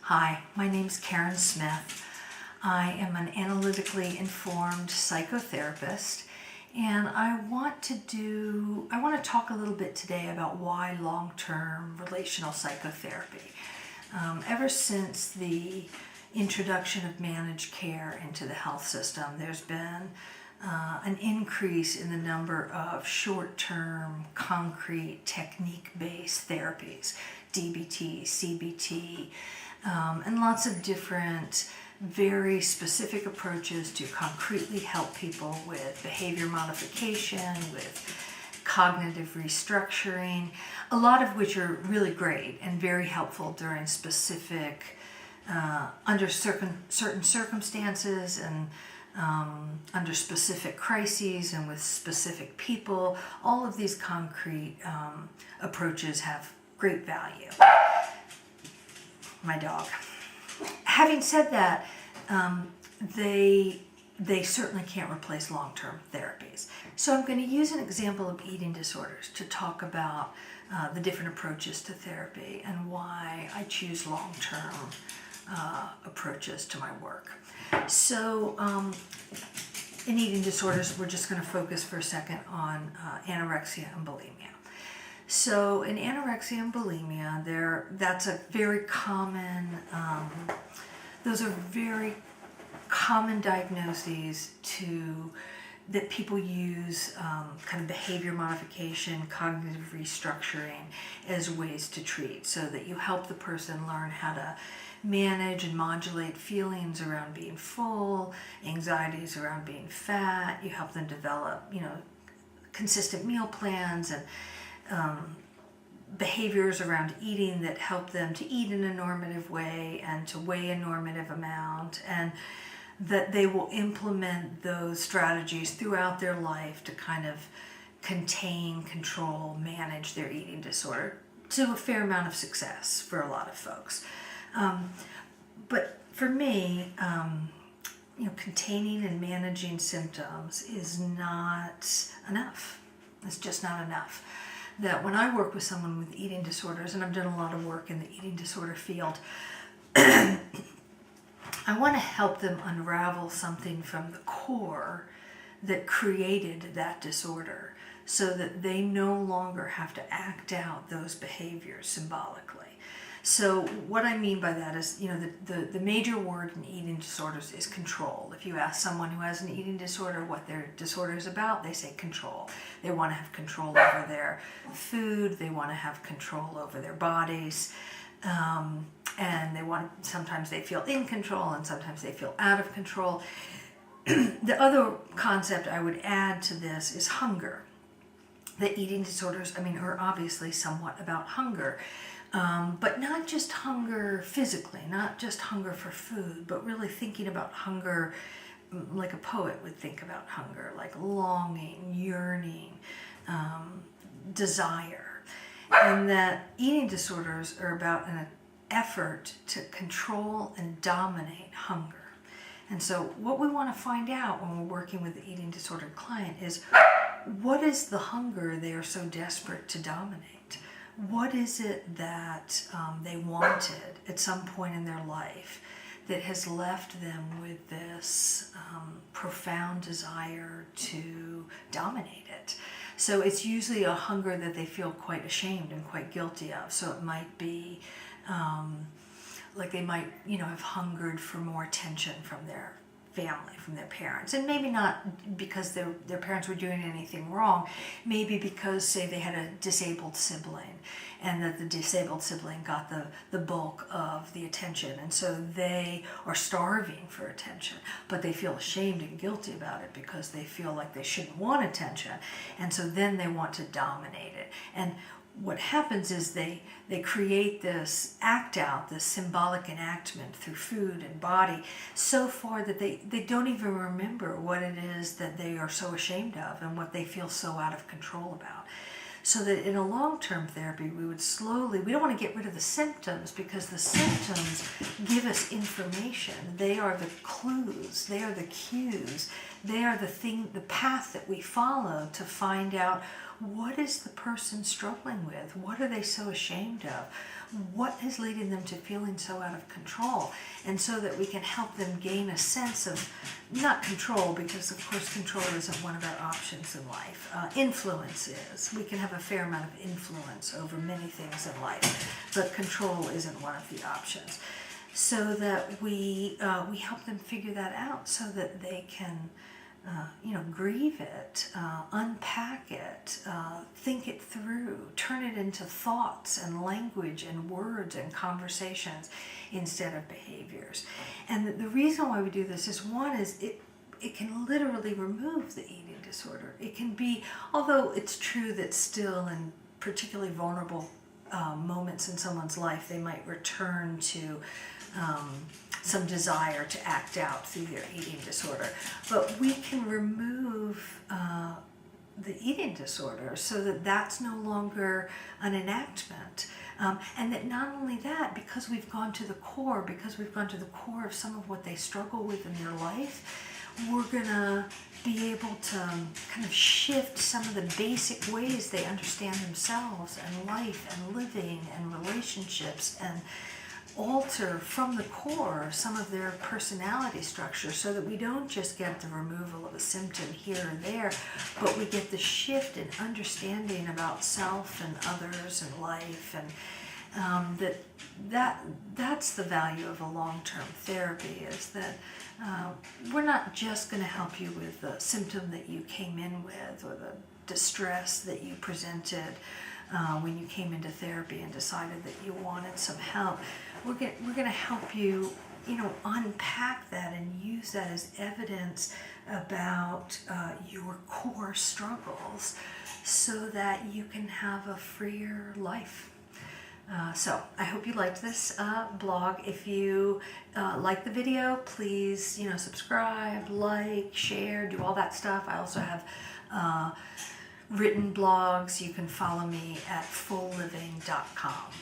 Hi, my name's Karen Smith. I am an analytically informed psychotherapist, and I want to talk a little bit today about why long-term relational psychotherapy. Ever since the introduction of managed care into the health system, there's been an increase in the number of short-term, concrete, technique-based therapies, DBT, CBT, and lots of different very specific approaches to concretely help people with behavior modification, with cognitive restructuring, a lot of which are really great and very helpful during specific, under certain circumstances and under specific crises and with specific people. All of these concrete approaches have great value. My dog. Having said that, they certainly can't replace long-term therapies. So I'm going to use an example of eating disorders to talk about the different approaches to therapy and why I choose long-term approaches to my work. So in eating disorders, we're just going to focus for a second on anorexia and bulimia. So in anorexia and bulimia, that's a very common, those are very common diagnoses that people use kind of behavior modification, cognitive restructuring as ways to treat, so that you help the person learn how to manage and modulate feelings around being full, anxieties around being fat. You help them develop, consistent meal plans and behaviors around eating that help them to eat in a normative way and to weigh a normative amount, and that they will implement those strategies throughout their life to kind of contain, control, manage their eating disorder to a fair amount of success for a lot of folks. But for me, containing and managing symptoms is not enough. It's just not enough. That when I work with someone with eating disorders, and I've done a lot of work in the eating disorder field, I want to help them unravel something from the core that created that disorder, so that they no longer have to act out those behaviors symbolically. So what I mean by that is, the major word in eating disorders is control. If you ask someone who has an eating disorder what their disorder is about, they say control. They want to have control over their food, they want to have control over their bodies, and sometimes they feel in control and sometimes they feel out of control. The other concept I would add to this is hunger. The eating disorders, are obviously somewhat about hunger. But not just hunger physically, not just hunger for food, but really thinking about hunger like a poet would think about hunger, like longing, yearning, desire. And that eating disorders are about an effort to control and dominate hunger. And so what we want to find out when we're working with the eating disordered client is, what is the hunger they are so desperate to dominate? What is it that they wanted at some point in their life that has left them with this profound desire to dominate it? So it's usually a hunger that they feel quite ashamed and quite guilty of. So it might be like they might, have hungered for more attention from their family, from their parents, and maybe not because their parents were doing anything wrong, maybe because, say, they had a disabled sibling and that the disabled sibling got the bulk of the attention, and so they are starving for attention, but they feel ashamed and guilty about it because they feel like they shouldn't want attention, and so then they want to dominate it. And what happens is they create this act out, this symbolic enactment through food and body, so far that they don't even remember what it is that they are so ashamed of and what they feel so out of control about. So that in a long-term therapy, we don't want to get rid of the symptoms, because the symptoms give us information. They are the clues, they are the cues, they are the path that we follow to find out what is the person struggling with? What are they so ashamed of? What is leading them to feeling so out of control? And so that we can help them gain a sense of, not control, because of course control isn't one of our options in life. Influence is. We can have a fair amount of influence over many things in life, but control isn't one of the options. So that we help them figure that out, so that they can grieve it, unpack it, think it through, turn it into thoughts and language and words and conversations instead of behaviors. And the reason why we do this is, one is it can literally remove the eating disorder. It can be, although it's true that still in particularly vulnerable moments in someone's life, they might return to some desire to act out through their eating disorder. But we can remove the eating disorder so that that's no longer an enactment. And that not only that, because we've gone to the core of some of what they struggle with in their life, we're gonna be able to kind of shift some of the basic ways they understand themselves and life and living and relationships, and alter from the core some of their personality structure, so that we don't just get the removal of a symptom here or there, but we get the shift in understanding about self and others and life. And that's the value of a long-term therapy, is that we're not just going to help you with the symptom that you came in with, or the distress that you presented when you came into therapy and decided that you wanted some help. We're going to help you, unpack that and use that as evidence about your core struggles, so that you can have a freer life. So I hope you liked this blog. If you like the video, please, subscribe, like, share, do all that stuff. I also have written blogs. You can follow me at fullliving.com.